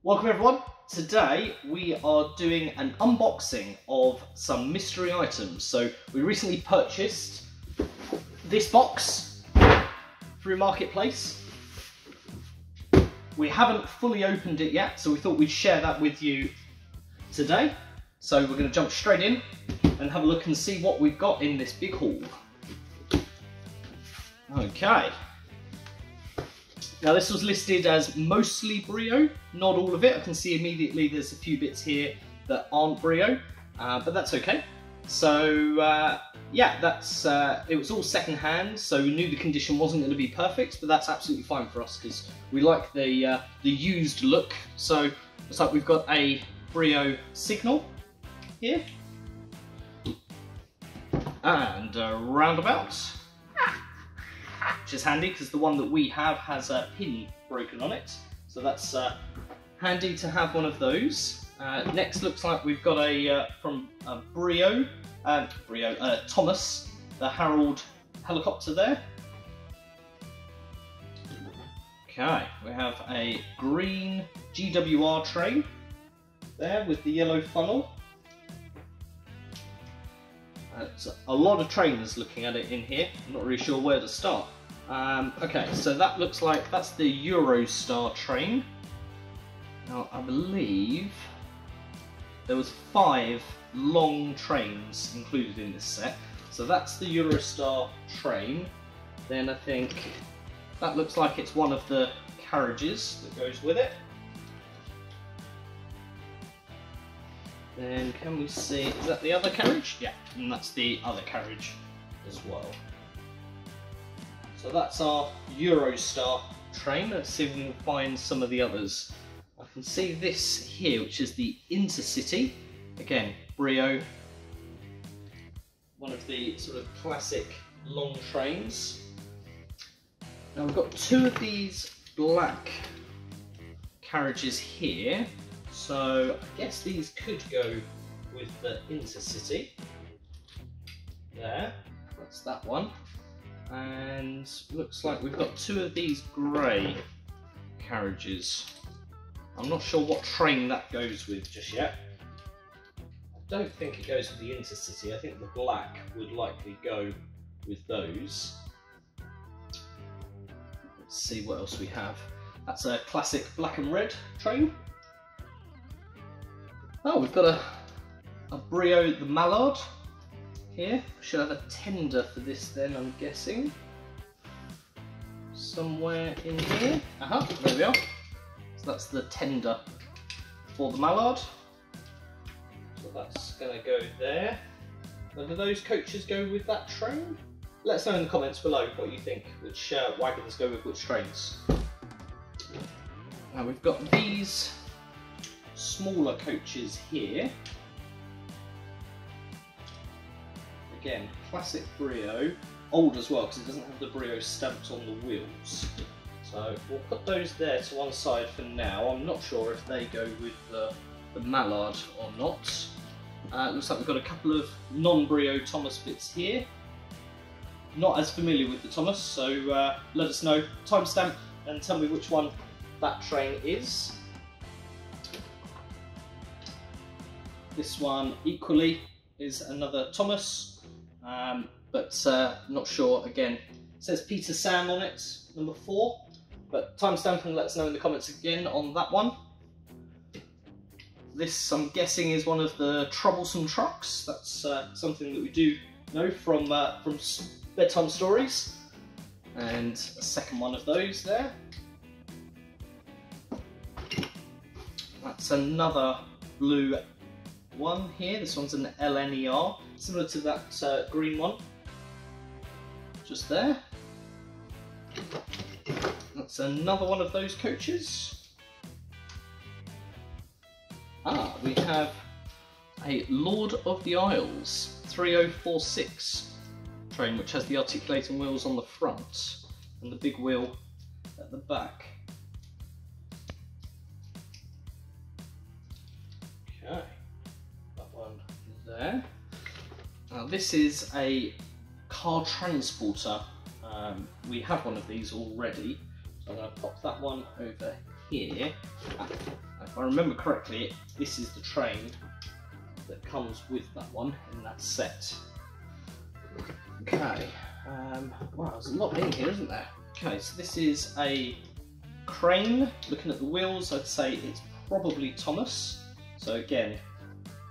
Welcome everyone. Today we are doing an unboxing of some mystery items. So we recently purchased this box through Marketplace. We haven't fully opened it yet, so we thought we'd share that with you today. So we're going to jump straight in and have a look and see what we've got in this big haul. Okay. Now this was listed as mostly Brio, not all of it. I can see immediately there's a few bits here that aren't Brio, but that's okay. So yeah, it was all second hand, so we knew the condition wasn't going to be perfect, but that's absolutely fine for us because we like the used look. So looks like we've got a Brio signal here and a roundabout, which is handy because the one that we have has a pin broken on it, so that's handy to have one of those. Next looks like we've got a from Brio, Thomas, the Harold helicopter there. Okay, we have a green GWR train there with the yellow funnel. It's a lot of trains looking at it in here. I'm not really sure where to start. Okay, so that looks like that's the Eurostar train. Now, I believe there was 5 long trains included in this set. So that's the Eurostar train. Then I think that looks like it's one of the carriages that goes with it. Then can we see, is that the other carriage? Yeah, and that's the other carriage as well. So that's our Eurostar train. Let's see if we can find some of the others. I can see this here, which is the Intercity. Again, Brio. One of the sort of classic long trains. Now we've got 2 of these black carriages here. So I guess these could go with the Intercity. There, that's that one. And looks like we've got 2 of these grey carriages. I'm not sure what train that goes with just yet. I don't think it goes with the Intercity. I think the black would likely go with those. Let's see what else we have. That's a classic black and red train. Oh, we've got a Brio, the Mallard here. Should have a tender for this then, I'm guessing. Somewhere in here. Aha, there we are. So that's the tender for the Mallard. So that's going to go there. Now, do those coaches go with that train? Let us know in the comments below what you think, which wagons go with which trains. Now we've got these smaller coaches here. Again, classic Brio, old as well because it doesn't have the Brio stamped on the wheels. So we'll put those there to one side for now. I'm not sure if they go with the Mallard or not. Looks like we've got a couple of non-Brio Thomas bits here. Not as familiar with the Thomas, so let us know, timestamp, and tell me which one that train is. This one equally is another Thomas, but not sure. Again, it says Peter Sam on it, number 4, but timestamp and let us know in the comments again on that one. This, I'm guessing, is one of the troublesome trucks. That's something that we do know from bedtime stories, and a second one of those there. That's another blue one here. This one's an LNER, similar to that green one just there. That's another one of those coaches. We have a Lord of the Isles 3046 train, which has the articulating wheels on the front and the big wheel at the back. Okay. There. Now this is a car transporter. We have one of these already, so I'm going to pop that one over here. I if I remember correctly, this is the train that comes with that one in that set. Okay, wow, there's a lot in here, isn't there? Okay, so this is a crane. Looking at the wheels, I'd say it's probably Thomas. So again,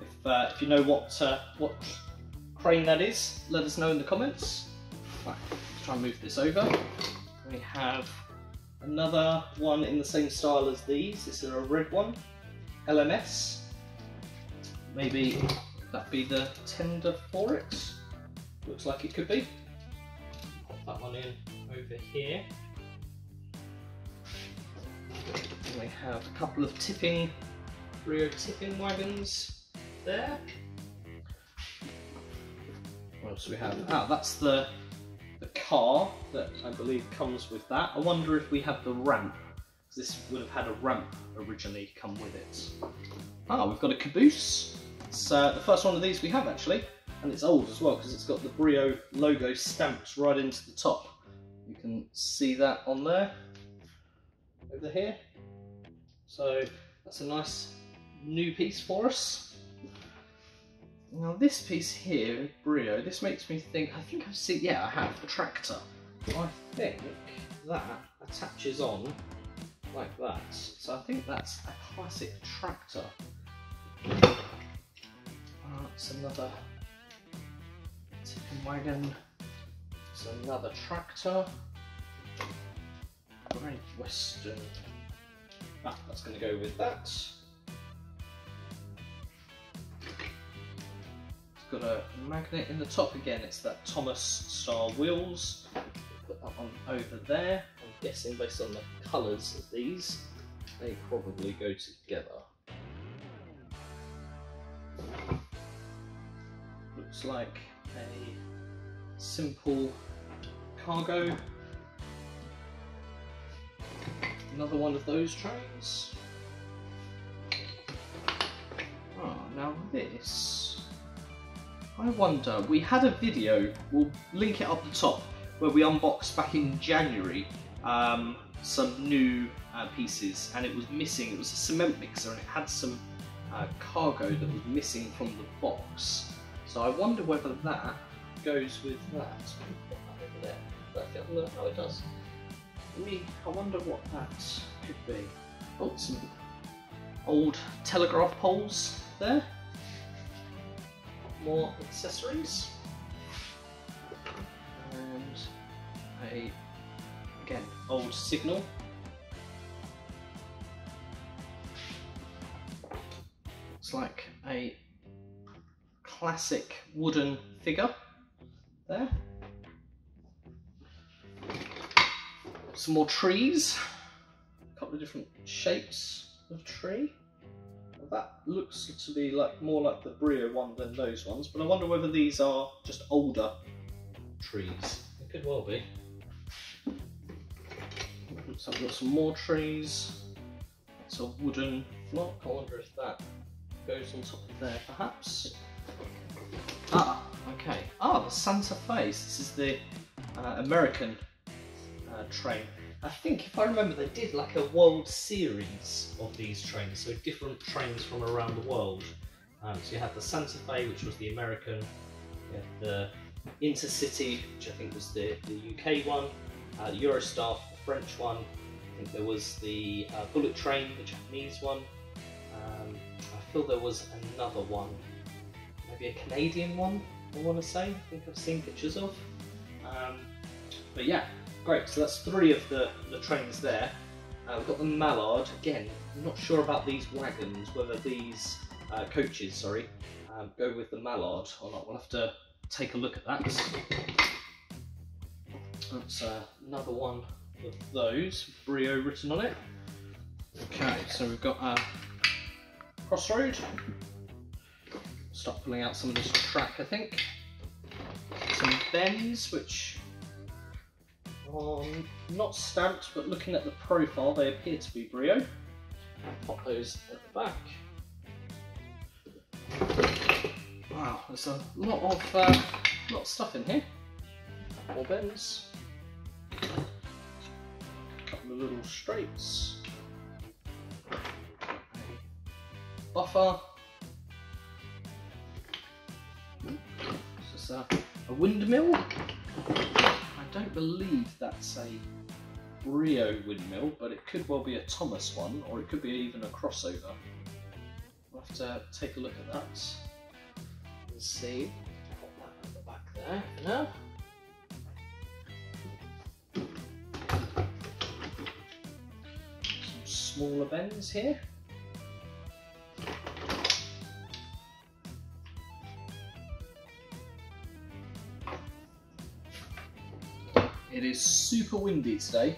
if you know what crane that is, let us know in the comments. Right, let's try and move this over. We have another one in the same style as these. This is a red one, LMS. Maybe that be the tender for it. Looks like it could be. Pop that one in over here. And we have a couple of Brio tipping wagons there. What else do we have? Ah, that's the car that I believe comes with that. I wonder if we have the ramp. This would have had a ramp originally come with it. Ah, we've got a caboose. It's the first one of these we have actually, and it's old as well because it's got the Brio logo stamped right into the top. You can see that on there, over here. So that's a nice new piece for us. Now this piece here, Brio, this makes me think, I think I've seen, yeah I have, a tractor. I think that attaches on like that. So I think that's a classic tractor. That's another tipping wagon. It's another tractor. Great Western. Ah, that's going to go with that. It's got a magnet in the top again. It's that Thomas style wheels. Put that one over there. I'm guessing based on the colours of these, they probably go together. Looks like a simple cargo. Another one of those trains. Oh, now this, I wonder, we had a video, we'll link it up the top, where we unboxed back in January some new pieces, and it was missing. It was a cement mixer and it had some cargo that was missing from the box. So I wonder whether that goes with that. Put that over there. Perfect. Look how it does. I wonder what that could be. Oh, some old telegraph poles there. More accessories. And again, old signal. Looks like a classic wooden figure there. Some more trees, a couple of different shapes of tree. That looks to be like more like the Brio one than those ones, but I wonder whether these are just older trees. It could well be. So I've got some more trees. It's a wooden block. I wonder if that goes on top of there perhaps. Ah, okay. Ah, the Santa Fe. This is the American train. I think if I remember they did like a World Series of these trains, so different trains from around the world. So you had the Santa Fe, which was the American, you had the Intercity, which I think was the UK one, the Eurostar, the French one. I think there was the Bullet Train, the Japanese one. I feel there was another one, maybe a Canadian one, I want to say. I think I've seen pictures of. But yeah, great. So that's 3 of the trains there. We've got the Mallard. Again, I'm not sure about these wagons, whether these coaches, sorry, go with the Mallard or not. We'll have to take a look at that. That's another one of those, Brio written on it. Okay, so we've got a crossroad. Start pulling out some of this track, I think. Some bends, which are not stamped, but looking at the profile, they appear to be Brio. I'll pop those at the back. Wow, there's a lot of stuff in here. More bends. A couple of little straights. buffer. It's just a windmill. I don't believe that's a Brio windmill, but it could well be a Thomas one, or it could be even a crossover. We'll have to take a look at that and see. Pop that at the back there for now. Some smaller bends here. It is super windy today,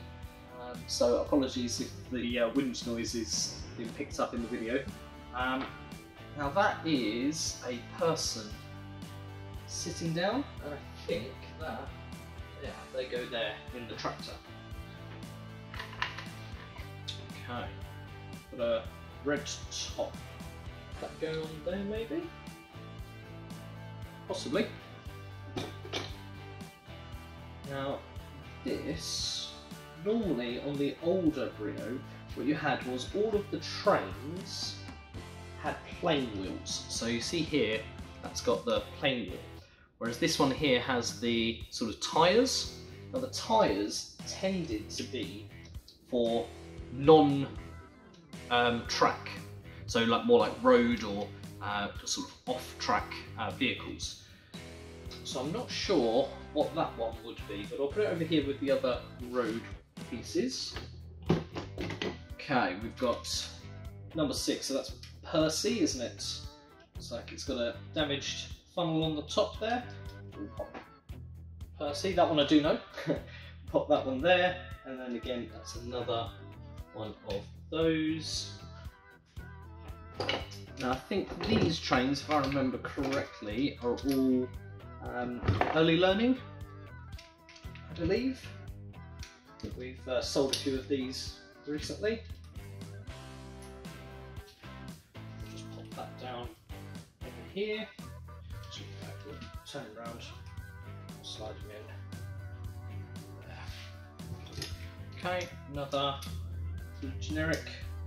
so apologies if the wind noise is being picked up in the video. Now that is a person sitting down, and I think that, yeah, they go there in the tractor. Okay, got a red top. That go on there maybe? Possibly. Now this, normally on the older Brio, what you had was all of the trains had plane wheels. So you see here, that's got the plane wheel. Whereas this one here has the sort of tyres. Now the tyres tended to be for non-track, so like more like road or sort of off-track vehicles. So I'm not sure what that one would be, but I'll put it over here with the other road pieces. Okay, we've got number 6, so that's Percy, isn't it? Looks like it's got a damaged funnel on the top there. Percy, that one I do know. Pop that one there, and then again, that's another one of those. Now I think these trains, if I remember correctly, are all early learning, I believe. We've sold a few of these recently. Just pop that down over here. So turn it around, slide them in. Okay, another generic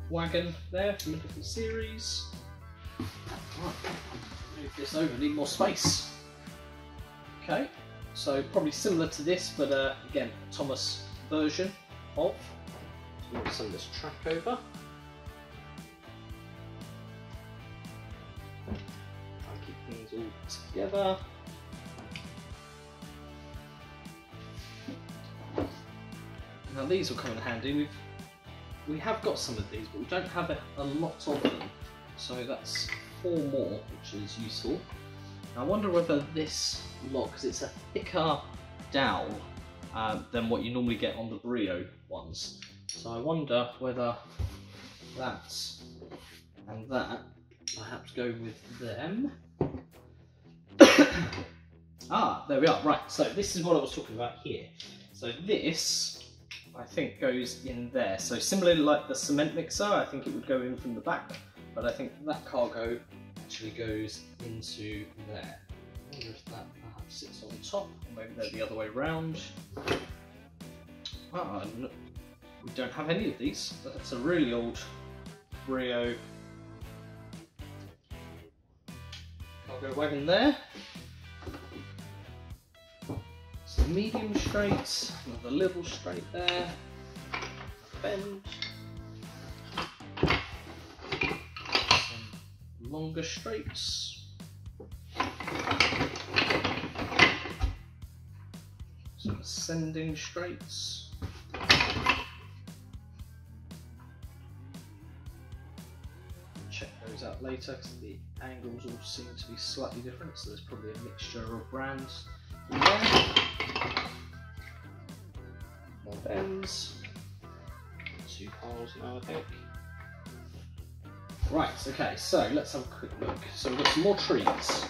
wagon there from a different series. Right, move this over, need more space. Okay, so probably similar to this, but again, Thomas version of. So move some of this track over. Try and keep things all together. Now these will come in handy. We have got some of these, but we don't have a lot of them. So that's 4 more, which is useful. Now I wonder whether this log, because it's a thicker dowel than what you normally get on the Brio ones. So I wonder whether that and that perhaps go with them. Ah, there we are. Right, so this is what I was talking about here. So this, I think, goes in there. So similarly like the cement mixer, I think it would go in from the back, but I think that cargo actually goes into there. I wonder if that perhaps sits on top, or maybe they're the other way around. Ah, no, we don't have any of these. That's a really old Brio cargo wagon there. Some medium straight, another little straight there, bend, some longer straights. Some ascending straights. Check those out later because the angles all seem to be slightly different, so there's probably a mixture of brands in there. More bends. 2 piles now, I think. Right, okay, so let's have a quick look. So we've got some more trees.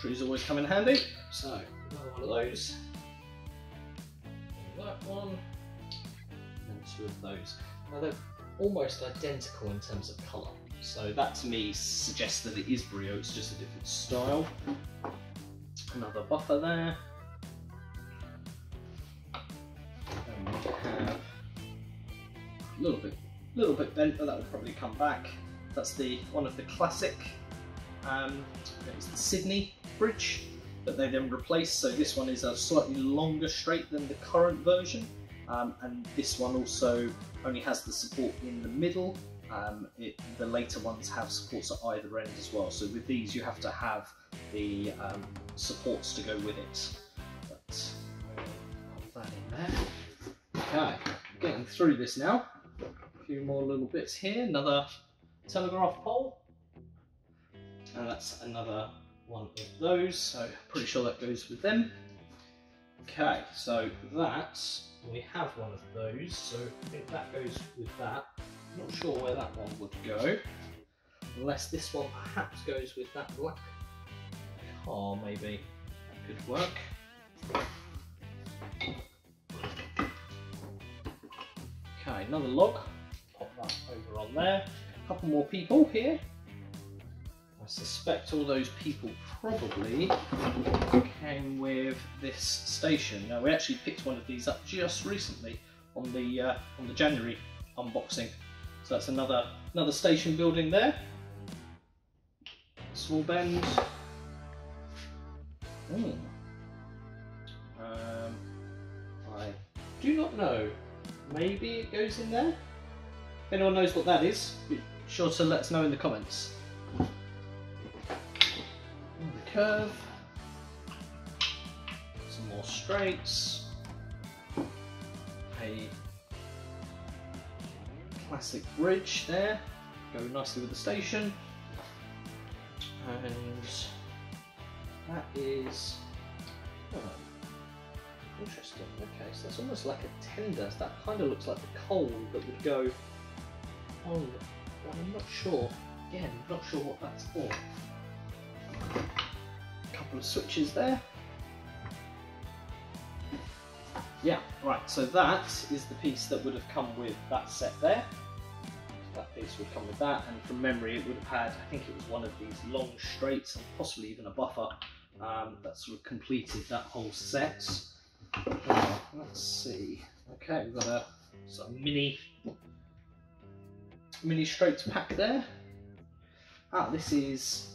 Trees always come in handy. So, another one of those. That one. And 2 of those. Now they're almost identical in terms of colour. So that to me suggests that it is Brio, it's just a different style. Another buffer there. And we have little bit bent, but that will probably come back. That's one of the classic, it's the Sydney bridge that they then replaced. So this one is a slightly longer straight than the current version, and this one also only has the support in the middle. The later ones have supports at either end as well. So with these, you have to have the supports to go with it. But pop that in there. Okay, getting through this now. A few more little bits here. Another telegraph pole, and that's another one of those. So pretty sure that goes with them. Okay, so we have one of those. So I think that goes with that. Not sure where that one would go, unless this one perhaps goes with that black car, maybe. That could work. Okay, another log. Pop that over on there. A couple more people here. I suspect all those people probably came with this station. Now we actually picked one of these up just recently on the January unboxing. So that's another station building there. Small bend. I do not know. Maybe it goes in there. If anyone knows what that is, be sure to let us know in the comments. The curve. Some more straights. A classic bridge there, go nicely with the station, and that is interesting. Okay, so that's almost like a tender. So that kind of looks like the coal that would go on. But I'm not sure. Again, not sure what that's for. A couple of switches there. Yeah, right, so that is the piece that would have come with that set there. That piece would come with that, and from memory it would have had, I think it was one of these long straights and possibly even a buffer that sort of completed that whole set. Let's see. Okay, we've got a sort of mini straights pack there. This is...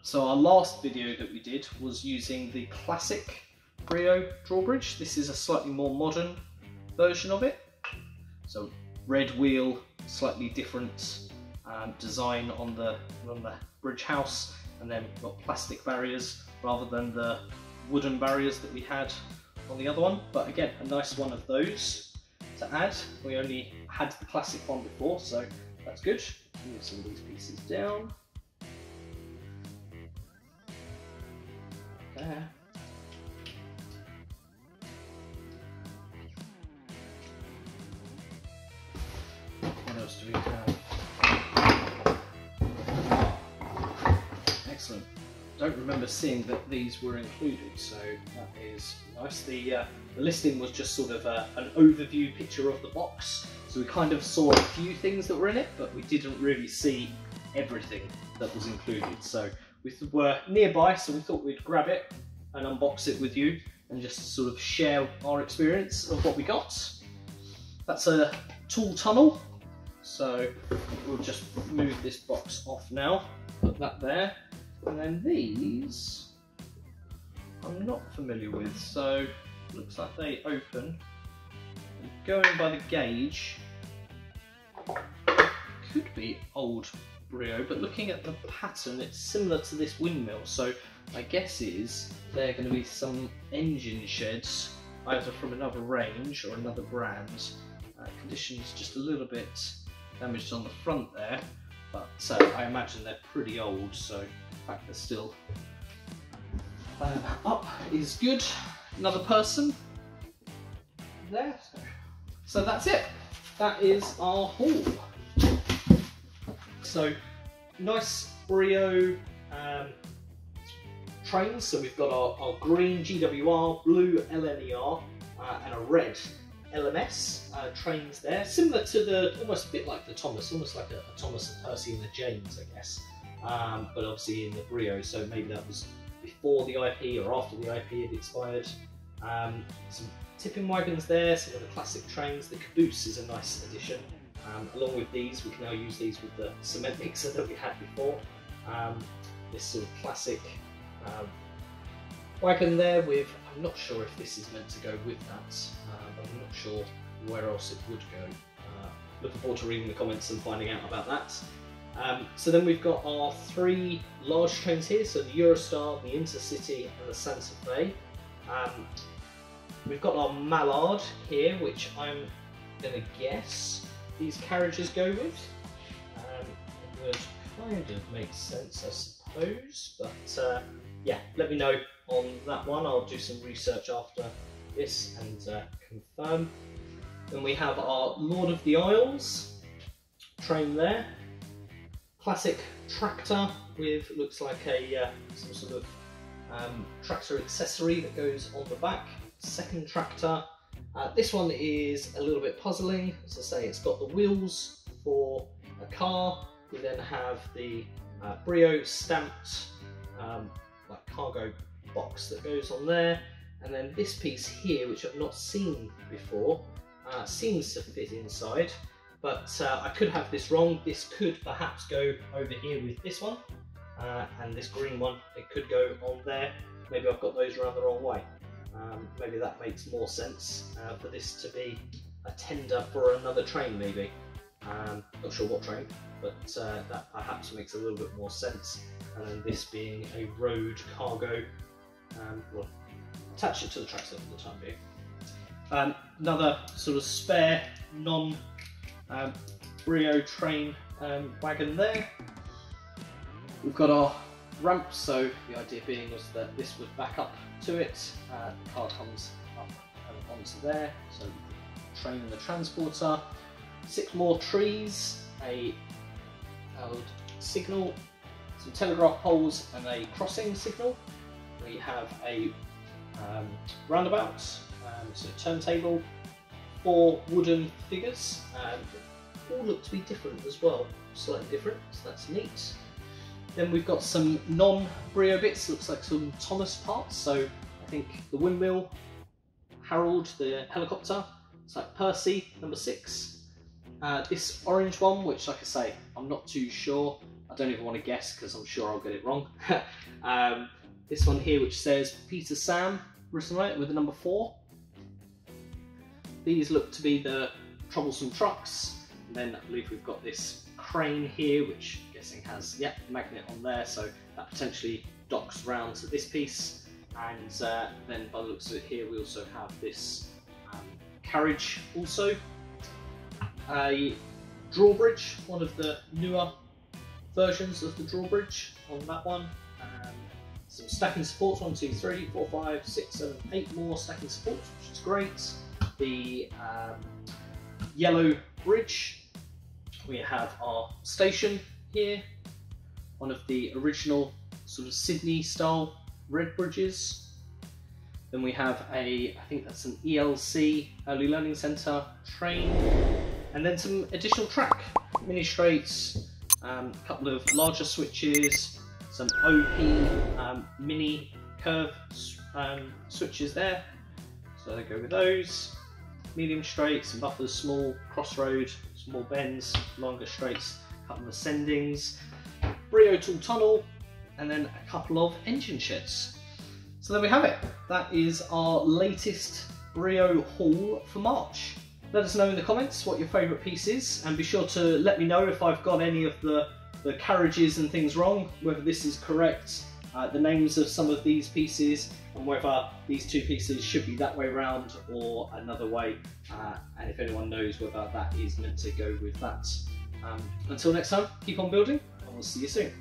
So our last video that we did was using the classic Brio drawbridge. This is a slightly more modern version of it. So red wheel, slightly different design on the bridge house, and then we've got plastic barriers rather than the wooden barriers that we had on the other one. But again, a nice one of those to add. We only had the classic one before, so that's good. Move some of these pieces down. There. What else do we have? Excellent. Don't remember seeing that these were included, so that is nice. The listing was just sort of an overview picture of the box, so we kind of saw a few things that were in it, but we didn't really see everything that was included. So we were nearby, so we thought we'd grab it and unbox it with you and just sort of share our experience of what we got. That's a tool tunnel. So we'll just move this box off now, put that there, and then these I'm not familiar with, so looks like they open. Going by the gauge, could be old Brio, but looking at the pattern it's similar to this windmill, so my guess is they're going to be some engine sheds, either from another range or another brand. Conditions just a little bit damaged on the front there, but I imagine they're pretty old, so the fact they're still up is good. Another person there. So that's it. That is our haul. So nice Brio trains. So we've got our green GWR, blue LNER, and a red LMS trains there, similar to the, almost a bit like the Thomas, almost like a Thomas and Percy and the James, I guess, but obviously in the Brio, so maybe that was before the IP or after the IP had expired. Some tipping wagons there, some of the classic trains. The caboose is a nice addition. Along with these, we can now use these with the cement mixer that we had before. This sort of classic wagon there with, I'm not sure if this is meant to go with that, but I'm not sure where else it would go. Looking forward to reading the comments and finding out about that. So then we've got our 3 large trains here, so the Eurostar, the Intercity and the Santa Fe. We've got our Mallard here, which I'm going to guess these carriages go with. It would kind of make sense, I suppose, but yeah, let me know on that one. I'll do some research after this and confirm. Then we have our Lord of the Isles train there. Classic tractor with, looks like a some sort of tractor accessory that goes on the back. Second tractor. This one is a little bit puzzling. As I say, it's got the wheels for a car. We then have the Brio stamped like cargo box that goes on there, and then this piece here, which I've not seen before, seems to fit inside. But I could have this wrong. This could perhaps go over here with this one, and this green one, it could go on there. Maybe I've got those around the wrong way. Maybe that makes more sense for this to be a tender for another train, maybe. Not sure what train, but that perhaps makes a little bit more sense. And then this being a road cargo, we'll attach it to the tractor for the time being. Another sort of spare Brio train wagon there. We've got our ramp, so the idea being was that this would back up to it. The car comes up and onto there, so the train and the transporter. 6 more trees, a signal, some telegraph poles and a crossing signal. We have a roundabout, so turntable, 4 wooden figures, all look to be different as well, slightly different, so that's neat. Then we've got some non-Brio bits, looks like some Thomas parts, so I think the windmill, Harold the helicopter, it's like Percy, number 6. This orange one, which like I say, I'm not too sure, I don't even want to guess because I'm sure I'll get it wrong. This one here which says Peter Sam, written on it with the number 4. These look to be the troublesome trucks, and then I believe we've got this crane here which I'm guessing has, yeah, a magnet on there, so that potentially docks round to this piece. And then by the looks of it here we also have this carriage also. A drawbridge, one of the newer versions of the drawbridge on that one. Some stacking supports, 1, 2, 3, 4, 5, 6, 7, 8 more stacking supports, which is great. The yellow bridge. We have our station here, one of the original sort of Sydney style red bridges. Then we have I think that's an ELC, Early Learning Centre train. And then some additional track, mini straights, a couple of larger switches, some OP mini curve switches there, so they go with those. Medium straights, some buffers, small crossroad, small bends, longer straights, a couple of ascendings, Brio tool tunnel, and then a couple of engine sheds. So there we have it. That is our latest Brio haul for March. Let us know in the comments what your favourite piece is, and be sure to let me know if I've got any of the carriages and things wrong, whether this is correct, the names of some of these pieces, and whether these 2 pieces should be that way round or another way, and if anyone knows whether that is meant to go with that. Until next time, keep on building, and we'll see you soon.